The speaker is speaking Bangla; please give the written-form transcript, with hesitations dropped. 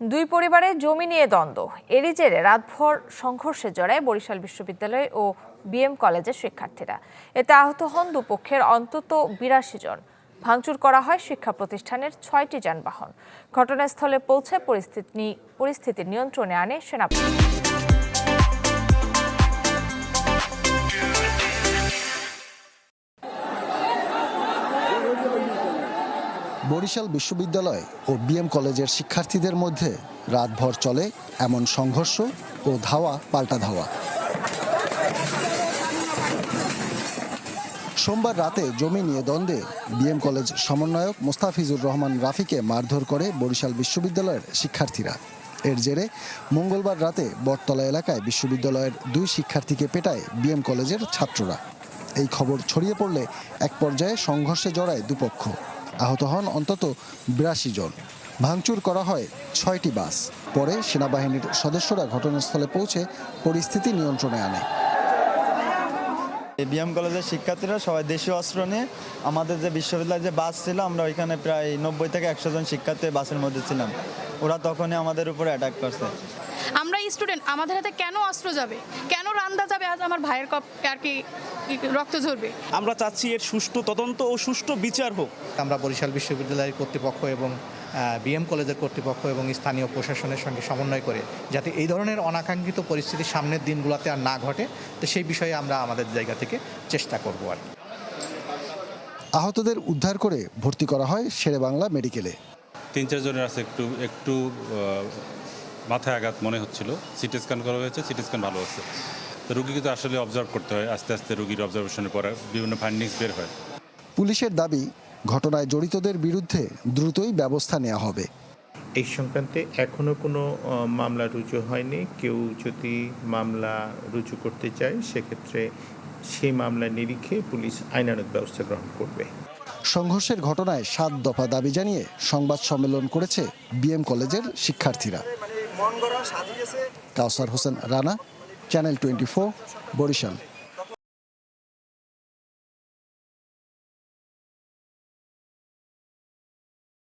দুই পরিবারের জমি নিয়ে দ্বন্দ্ব, এরই জেরে রাতভর সংঘর্ষে জড়ায় বরিশাল বিশ্ববিদ্যালয় ও বিএম কলেজের শিক্ষার্থীরা। এতে আহত হন দুপক্ষের অন্তত ৮২ জন। ভাঙচুর করা হয় শিক্ষা প্রতিষ্ঠানের ৬টি যানবাহন। ঘটনাস্থলে পৌঁছে পরিস্থিতি নিয়ন্ত্রণে আনে সেনাবাহিনী। বরিশাল বিশ্ববিদ্যালয় ও বিএম কলেজের শিক্ষার্থীদের মধ্যে রাতভর চলে এমন সংঘর্ষ ও ধাওয়া পাল্টা ধাওয়া। সোমবার রাতে জমি নিয়ে দ্বন্দ্বে বিএম কলেজ সমন্বয়ক মোস্তাফিজুর রহমান রাফিকে মারধর করে বরিশাল বিশ্ববিদ্যালয়ের শিক্ষার্থীরা। এর জেরে মঙ্গলবার রাতে বটতলা এলাকায় বিশ্ববিদ্যালয়ের 2 শিক্ষার্থীকে পেটায় বিএম কলেজের ছাত্ররা। এই খবর ছড়িয়ে পড়লে এক পর্যায়ে সংঘর্ষে জড়ায় দুপক্ষ। আহত হন অন্তত ৮২ জন। ভাঙচুর করা হয় 6টি বাস। পরে সেনাবাহিনীর সদস্যরা ঘটনাস্থলে পৌঁছে পরিস্থিতি নিয়ন্ত্রণে আনে। বিএম কলেজের শিক্ষার্থীরা সবাই দেশীয় অস্ত্র নিয়ে আমাদের যে বিশ্ববিদ্যালয়ের যে বাস ছিল, আমরা ওইখানে প্রায় 90 থেকে 100 জন শিক্ষার্থী বাসের মধ্যে ছিলাম। ওরা তখনই আমাদের উপরে অ্যাটাক করছে। আমরা স্টুডেন্ট, আমাদের হাতে কেন অস্ত্র যাবে, কেন রান্দা যাবে, আজ আমার ভাইয়ের আর কি রক্ত ঝরবে। আমরা চাচ্ছি এর সুষ্ঠু তদন্ত ও সুষ্ঠু বিচার হোক। আমরা বরিশাল বিশ্ববিদ্যালয়ের কর্তৃপক্ষ এবং বিএম কলেজের কর্তৃপক্ষ এবং স্থানীয় প্রশাসনের সঙ্গে সমন্বয় করে যাতে এই ধরনের অনাকাঙ্ক্ষিত পরিস্থিতি সামনের দিনগুলোতে আর না ঘটে, তো সেই বিষয়ে আমরা আমাদের জায়গা থেকে চেষ্টা করব। আর আহতদের উদ্ধার করে ভর্তি করা হয় শেরেবাংলা মেডিকেলে। 3-4 জনের আছে একটু মাথায় আঘাত মনে হচ্ছিল। সিটি স্ক্যান করা হয়েছে, সিটি স্ক্যান ভালো আছে। তো রোগীকে তো আসলে অবজার্ভ করতে হয়, আস্তে আস্তে রোগীর অবজারভেশনের পরে বিভিন্ন ফাইন্ডিংস বের হয়। পুলিশের দাবি, ঘটনায় জড়িতদের বিরুদ্ধে দ্রুতই ব্যবস্থা নেওয়া হবে। এই সংক্রান্তে এখনো কোনো মামলা রুজু হয়নি। কেউ যদি মামলা রুজু করতে চায় সেক্ষেত্রে সেই মামলার নিরিখে পুলিশ আইনানুগ ব্যবস্থা গ্রহণ করবে। সংঘর্ষের ঘটনায় 7 দফা দাবি জানিয়ে সংবাদ সম্মেলন করেছে বিএম কলেজের শিক্ষার্থীরা। কাউসার হোসেন রানা, চ্যানেল 24, বরিশাল।